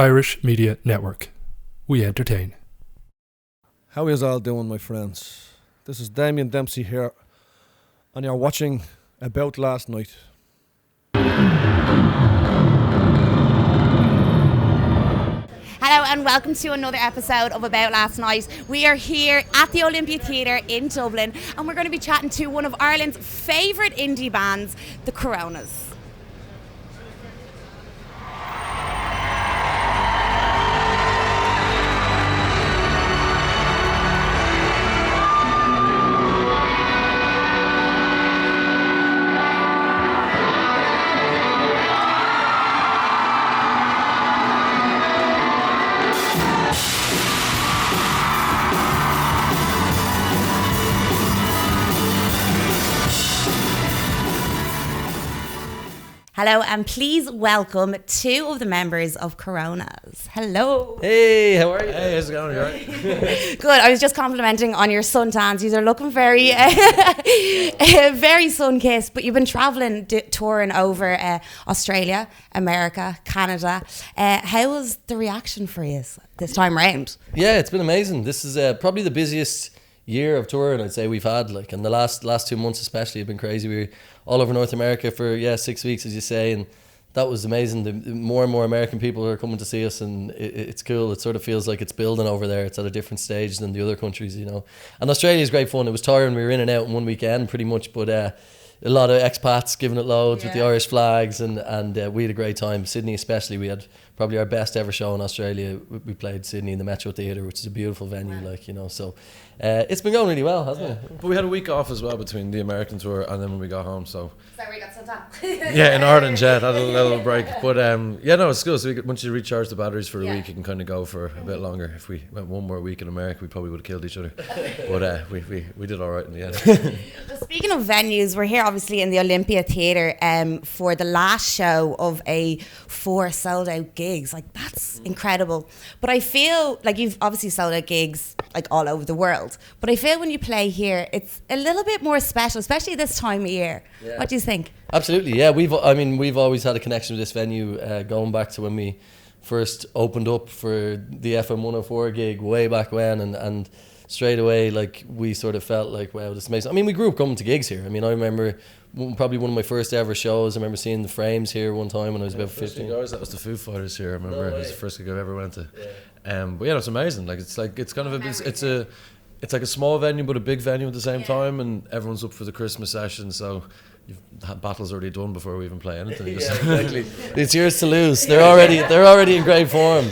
Irish Media Network. We entertain. How is all doing, my friends? This is Damien Dempsey here, and you're watching About Last Night. Hello and welcome to another episode of About Last Night. We are here at the Olympia Theatre in Dublin, and we're going to be chatting to one of Ireland's favourite indie bands, the Coronas. Hello, and please welcome two of the members of Coronas. Hello. Hey, how are you? Hey, how's it going? You alright? Good. I was just complimenting on your suntans. These are looking very, very sun-kissed. But you've been travelling, touring over Australia, America, Canada. How was the reaction for you this time round? Yeah, it's been amazing. This is probably the busiest year of touring I'd say we've had, and the last 2 months especially have been crazy. We were all over North America for 6 weeks, as you say, and that was amazing. The more and more American people are coming to see us, and it's cool. It sort of feels like it's building over there. It's at a different stage than the other countries, and Australia is great fun. It was tiring. We were in and out in one weekend pretty much, but a lot of expats giving it loads with the Irish flags, and we had a great time. Sydney especially, we had probably our best ever show in Australia. We played Sydney in the Metro Theatre, which is a beautiful venue, so it's been going really well, hasn't it? But we had a week off as well between the American tour and then when we got home, so Sorry, we got sent up. yeah, in Ireland, had a little break. But it's cool. So once you recharge the batteries for a week, you can kind of go for a bit longer. If we went one more week in America, we probably would have killed each other. But we did all right in the end. Well, speaking of venues, we're here obviously in the Olympia Theatre for the last show of 4 sold out gigs. That's incredible. But I feel like you've obviously sold out gigs all over the world. But I feel when you play here, it's a little bit more special, especially this time of year. Yeah. What do you think? Absolutely, yeah. We've always had a connection with this venue going back to when we first opened up for the FM 104 gig way back when, and straight away we sort of felt like, wow, this is amazing. We grew up coming to gigs here. I remember probably one of my first ever shows. I remember seeing the Frames here one time when I was about 15. That was the Foo Fighters here. I remember it was the first gig I've ever went to. But it's amazing. It's kind of it's like a small venue but a big venue at the same time, and everyone's up for the Christmas session, so you've had battles already done before we even play anything. Exactly. It's yours to lose. They're already in great form.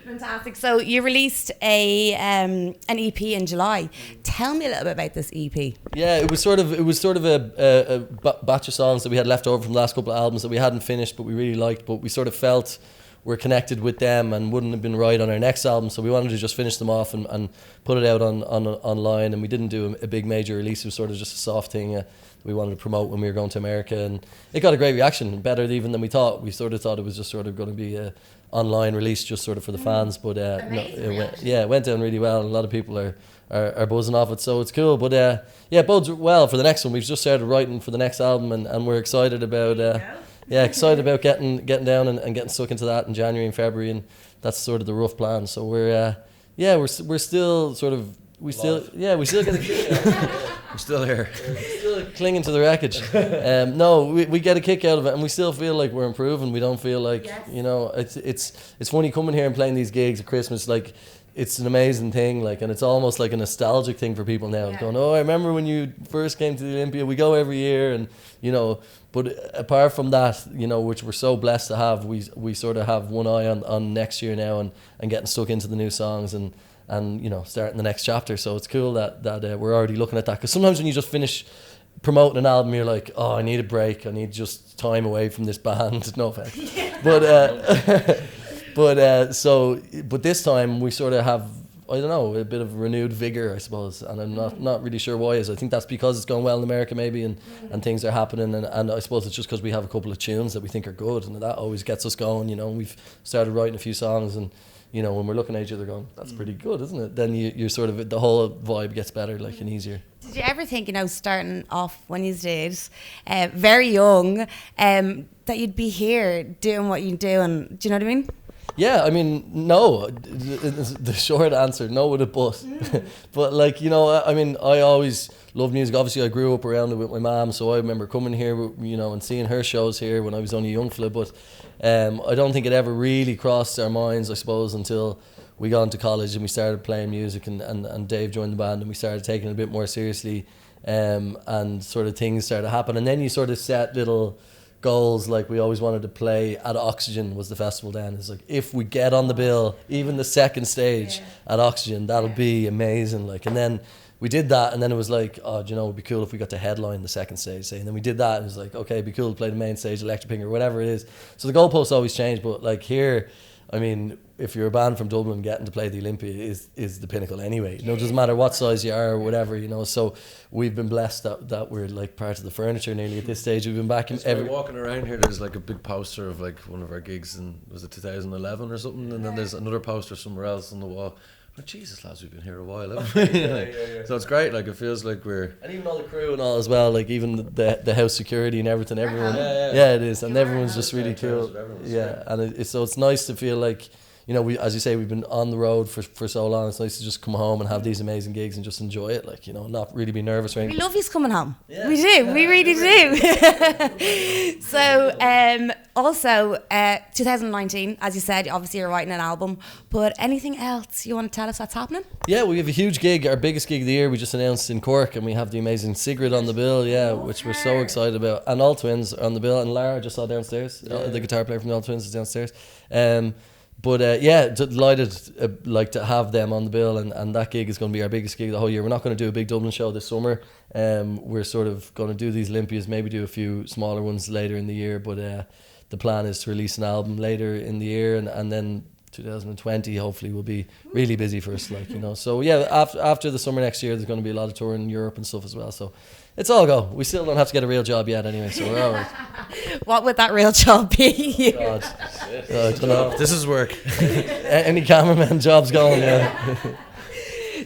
Fantastic. So you released an EP in July. Tell me a little bit about this EP. Yeah, it was sort of a batch of songs that we had left over from the last couple of albums that we hadn't finished but we really liked, but we sort of felt we're connected with them and wouldn't have been right on our next album, so we wanted to just finish them off and put it out online, and we didn't do a big major release. It was sort of just a soft thing we wanted to promote when we were going to America, and it got a great reaction, better even than we thought. We sort of thought it was just sort of going to be a online release just sort of for the fans, but it went down really well, and a lot of people are buzzing off it, so it's cool. But it bodes well for the next one. We've just started writing for the next album, and we're excited about excited about getting down and getting stuck into that in January and February, and that's sort of the rough plan. So we're still sort of we still get a kick out of it. We're still here. We're still clinging to the wreckage. We get a kick out of it, and we still feel like we're improving. We don't feel like it's funny coming here and playing these gigs at Christmas. It's an amazing thing, and it's almost like a nostalgic thing for people now. Yeah. Going, I remember when you first came to the Olympia. We go every year, and but apart from that, which we're so blessed to have, we sort of have one eye on next year now, and getting stuck into the new songs and starting the next chapter. So it's cool that we're already looking at that, because sometimes when you just finish promoting an album, you're like, I need a break. I need just time away from this band. No offense, but this time we sort of have, I don't know, a bit of renewed vigor, I suppose, and I'm not really sure why. I think that's because it's going well in America maybe, and things are happening, and I suppose it's just because we have a couple of tunes that we think are good, and that always gets us going. We've started writing a few songs, and when we're looking at each other going, that's pretty good, isn't it? Then you're sort of, the whole vibe gets better, and easier. Did you ever think, starting off when you did, very young, that you'd be here doing what you do, and do you know what I mean? Yeah, I mean, no. The short answer, no with a but. But like, you know, I mean, I always loved music. Obviously, I grew up around it with my mom, so I remember coming here, you know, and seeing her shows here when I was only a young fella. But I don't think it ever really crossed our minds, I suppose, until we got into college and we started playing music, and Dave joined the band and we started taking it a bit more seriously, and sort of things started to happen. And then you sort of set little goals, like we always wanted to play at Oxygen was the festival then. It's like, if we get on the bill, even the second stage at Oxygen, that'll be amazing. Like, and then we did that, and then it was like, oh, do you know, it'd be cool if we got to headline the second stage, say. And then we did that, and it was like, okay, it'd be cool to play the main stage, Electric Pink or whatever it is. So the goalposts always change, but like here, I mean, if you're a band from Dublin, getting to play the Olympia is the pinnacle anyway. You know, it doesn't matter what size you are or whatever, you know. So we've been blessed that we're like part of the furniture nearly at this stage. We've been back in every... walking around here, there's like a big poster of like one of our gigs in, was it 2011 or something? And then there's another poster somewhere else on the wall. Oh, Jesus, lads, we've been here a while, haven't we? So it's great, like, it feels like we're... And even all the crew and all as well, like even the house security and everything, everyone... Yeah, it is, and everyone's just really cool. Yeah, and so it's nice to feel like, you know, we, as you say, we've been on the road for so long. It's nice to just come home and have these amazing gigs and just enjoy it, like, you know, not really be nervous or anything. We love yous coming home. Yeah. We do. We really do. So, also, 2019, as you said, obviously you're writing an album, but anything else you want to tell us that's happening? Yeah, we have a huge gig, our biggest gig of the year, we just announced in Cork, and we have the amazing Sigrid on the bill, which we're so excited about. And All Twins are on the bill, and Lara just saw downstairs, the guitar player from the All Twins is downstairs. But delighted like to have them on the bill, and that gig is going to be our biggest gig the whole year. We're not going to do a big Dublin show this summer. We're sort of going to do these Olympias, maybe do a few smaller ones later in the year, but the plan is to release an album later in the year, and then 2020 hopefully will be really busy for us, like, you know. So yeah, after the summer next year there's going to be a lot of touring in Europe and stuff as well, so it's all go. We still don't have to get a real job yet anyway, so we're alright. What would that real job be? God. I don't know. This is work. Any cameraman job's going, yeah.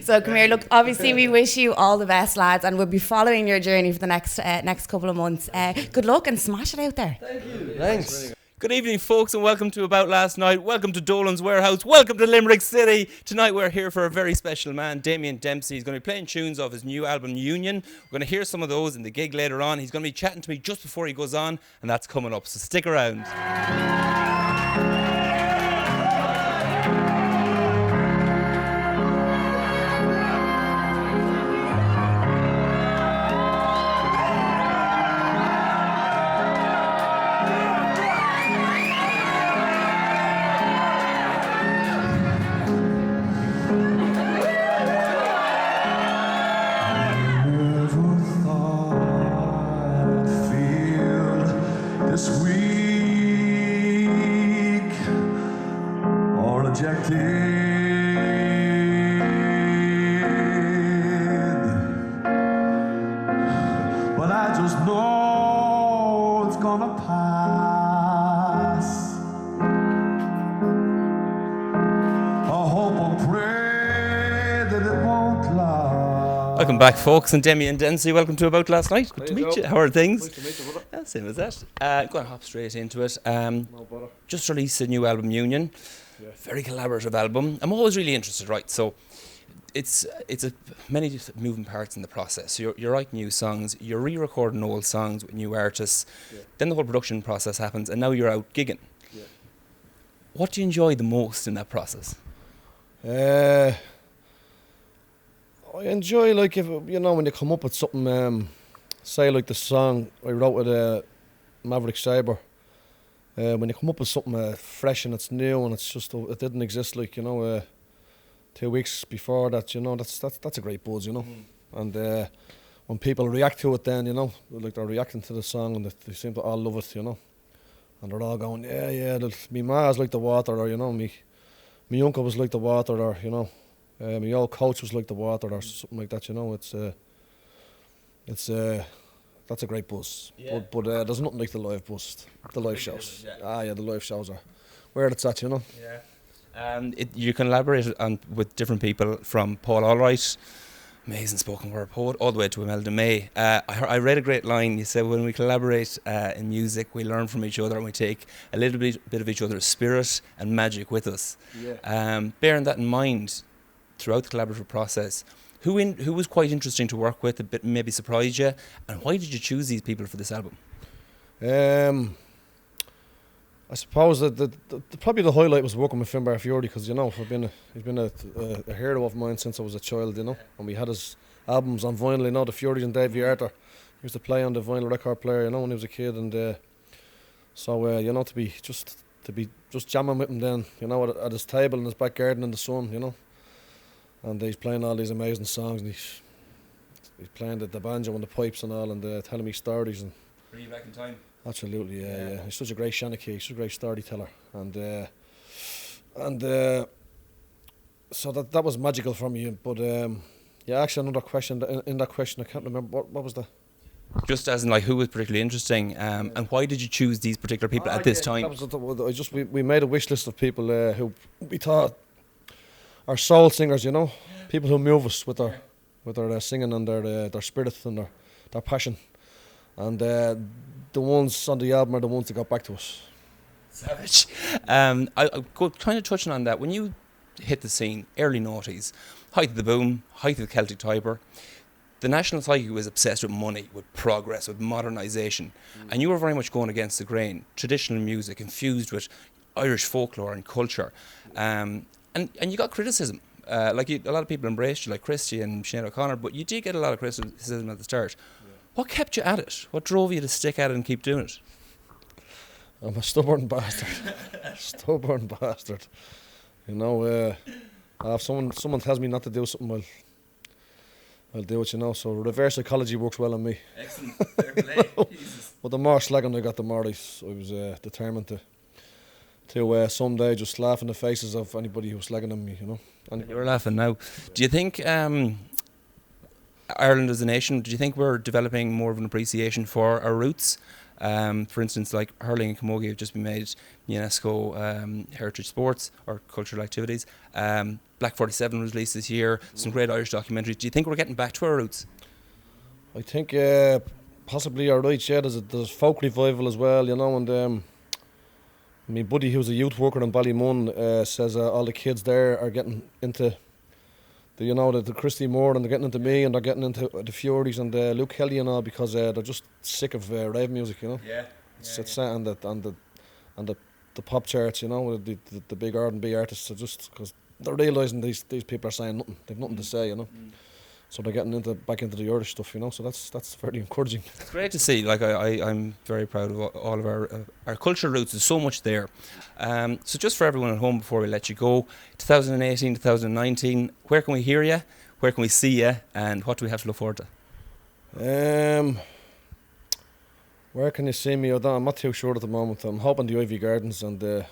So come here, look, obviously we wish you all the best, lads, and we'll be following your journey for the next couple of months. Good luck and smash it out there. Thank you. Thanks. Good evening, folks, and welcome to About Last Night. Welcome to Dolan's Warehouse. Welcome to Limerick City. Tonight we're here for a very special man, Damien Dempsey. He's going to be playing tunes off his new album, Union. We're going to hear some of those in the gig later on. He's going to be chatting to me just before he goes on, and that's coming up, so stick around. But I just know it's gonna pass. I hope and pray that it won't last. Welcome back, folks, and Damien Dempsey. Welcome to About Last Night. Good to meet you. How are things? Nice to meet you, brother. Yeah, same as that. Go on, hop straight into it. No bother. Just released a new album, Union. Very collaborative album. I'm always really interested, right? So it's many moving parts in the process. So you're writing new songs, you're re-recording old songs with new artists. Then the whole production process happens, and now you're out gigging. What do you enjoy the most in that process? I enjoy, like, if you know, when you come up with something, say like the song I wrote with Maverick Sabre. When you come up with something fresh and it's new and it's just it didn't exist, like, you know, 2 weeks before that, you know, that's a great buzz, you know. And when people react to it, then, you know, like they're reacting to the song and they seem to all love it, you know, and they're all going, yeah, me ma's like the water, or, you know, me uncle was like the water, or, you know, my old coach was like the water, or something like that, you know. That's a great buzz, but there's nothing like the live buzz, the live shows. The live shows are where it's at, you know. And you can collaborate with different people, from Paul Allwright, Amazing spoken word poet, all the way to Imelda May. I read a great line. You said, when we collaborate in music, we learn from each other and we take a little bit of each other's spirit and magic with us. Yeah. Bearing that in mind, throughout the collaborative process, who was quite interesting to work with, a bit maybe surprised you, and why did you choose these people for this album? I suppose that probably the highlight was working with Finbar Fiore, because he's been a hero of mine since I was a child, and we had his albums on vinyl, the Fury and Davey Arthur. He used to play on the vinyl record player, when he was a kid, and to be just jamming with him then, at his table in his back garden in the sun, and he's playing all these amazing songs, and he's playing the banjo and the pipes and all, and telling me stories and. Bring you back in time. Absolutely, yeah. He's such a great shanachie, he's such a great storyteller, and so that was magical for me. But actually another question in that question, I can't remember what was the. Just as in who was particularly interesting, and why did you choose these particular people at this time? That was we made a wish list of people who we thought are soul singers, people who move us with their singing and their spirit and their passion, and. The ones on the album are the ones that got back to us. Savage. I go kind of touching on that. When you hit the scene, early noughties, height of the boom, height of the Celtic Tiber, the national psyche was obsessed with money, with progress, with modernisation, and you were very much going against the grain. Traditional music infused with Irish folklore and culture, and you got criticism. A lot of people embraced you, like Christy and Sinead O'Connor, but you did get a lot of criticism at the start. What kept you at it? What drove you to stick at it and keep doing it? I'm a stubborn bastard. Stubborn bastard. If someone tells me not to do something, I'll do it, so reverse psychology works well on me. Excellent. Fair play. But the more slagging I got, the more I was determined to someday just laugh in the faces of anybody who's slagging on me, You're laughing now. Do you think Ireland as a nation, do you think we're developing more of an appreciation for our roots? For instance, like hurling and camogie have just been made UNESCO heritage sports or cultural activities. Black 47 was released this year, some great Irish documentaries. Do you think we're getting back to our roots? I think possibly you're right, there's folk revival as well, and my buddy who's a youth worker in Ballymun says all the kids there are getting into the Christy Moore, and they're getting into me, and they're getting into the Furies and Luke Kelly and all, because they're just sick of rave music, Yeah. It's on the pop charts, the big R&B artists, are just because they're realising these people are saying nothing, they've nothing to say, So they're getting back into the Irish stuff, so that's very encouraging. It's great to see. I'm very proud of all of our cultural roots. There's so much there. So just for everyone at home, before we let you go, 2018, 2019, where can we hear you? Where can we see you? And what do we have to look forward to? Where can you see me? I'm not too sure at the moment. I'm hoping the Ivy Gardens and the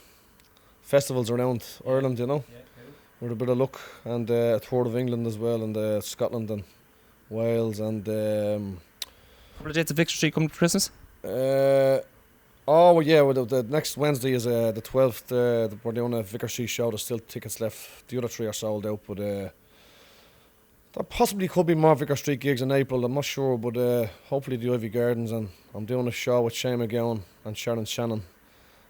festivals around Ireland, with a bit of luck, and a tour of England as well, and Scotland and Wales, and Couple of dates of Victor Street coming to Christmas? the next Wednesday is the 12th. We're doing a Vicar Street show. There's still tickets left. The other three are sold out, but there possibly could be more Vicar Street gigs in April. I'm not sure, but hopefully the Ivy Gardens, and I'm doing a show with Shane McGowan and Sharon Shannon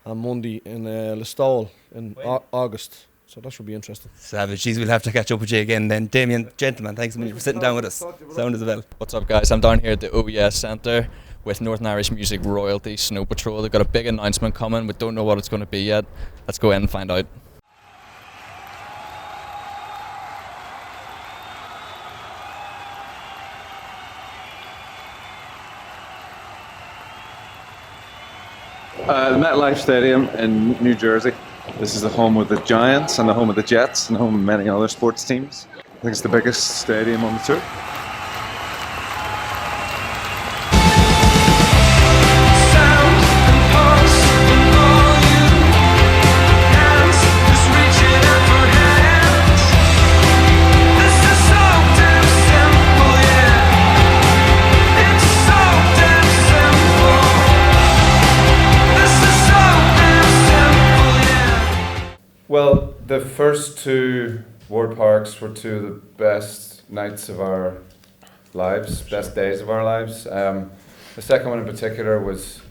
on Monday in Listowel in August. So that should be interesting. Savage. Jeez, we'll have to catch up with you again then. Damien, gentlemen, thanks a million for sitting down with us. Sound as well. What's up, guys? I'm down here at the OES Centre with Northern Irish Music Royalty Snow Patrol. They've got a big announcement coming. We don't know what it's going to be yet. Let's go in and find out. The MetLife Stadium in New Jersey. This is the home of the Giants and the home of the Jets and the home of many other sports teams. I think it's the biggest stadium on the tour. Well, the first two Ward Parks were two of the best nights of our lives, best days of our lives. The second one in particular was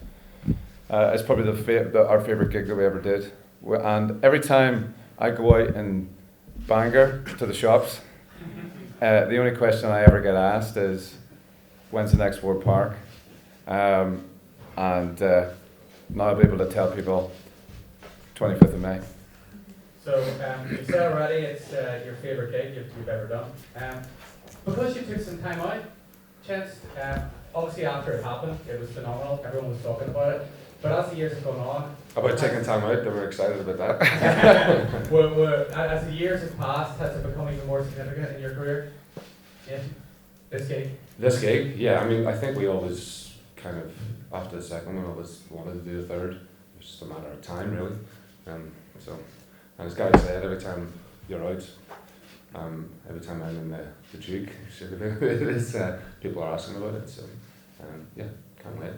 it's probably our favourite gig that we ever did. And every time I go out in Bangor to the shops, the only question I ever get asked is, when's the next Ward Park? And now I'll be able to tell people 25th of May. So you said already it's your favourite gig you've ever done. Because you took some time out, Chance, obviously after it happened, it was phenomenal, everyone was talking about it. But as the years have gone on... About taking time out, they were excited about that. As the years have passed, has it become even more significant in your career? Yeah, this gig? This gig, yeah, I mean, I think we always kind of, after the second one, always wanted to do the third. It was just a matter of time, really. And as Gary said, every time you're out, every time I'm in the Duke, people are asking about it, so yeah, can't wait.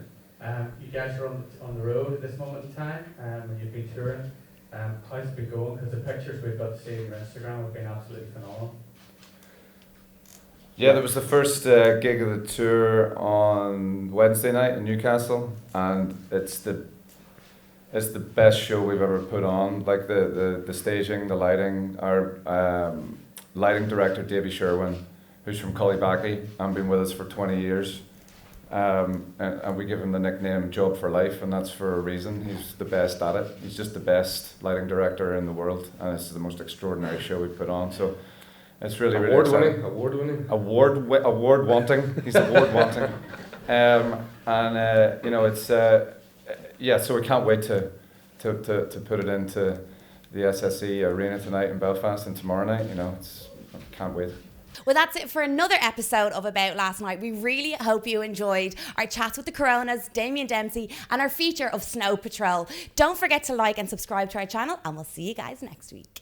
You guys are on the road at this moment in time, and you've been touring. How's it been going? Because the pictures we've got to see on your Instagram have been absolutely phenomenal. Yeah, there was the first gig of the tour on Wednesday night in Newcastle, and it's the best show we've ever put on. Like the staging, the lighting. Our lighting director, Davy Sherwin, who's from Cullybackey and been with us for 20 years. And we give him the nickname Job for Life, and that's for a reason. He's the best at it. He's just the best lighting director in the world, and it's the most extraordinary show we put on. So it's really, really exciting. Award-winning? Award-wanting. He's award-wanting. You know, it's yeah. So we can't wait to put it into the SSE Arena tonight in Belfast and tomorrow night. You know, can't wait. Well, that's it for another episode of About Last Night. We really hope you enjoyed our chats with the Coronas, Damien Dempsey, and our feature of Snow Patrol. Don't forget to like and subscribe to our channel, and we'll see you guys next week.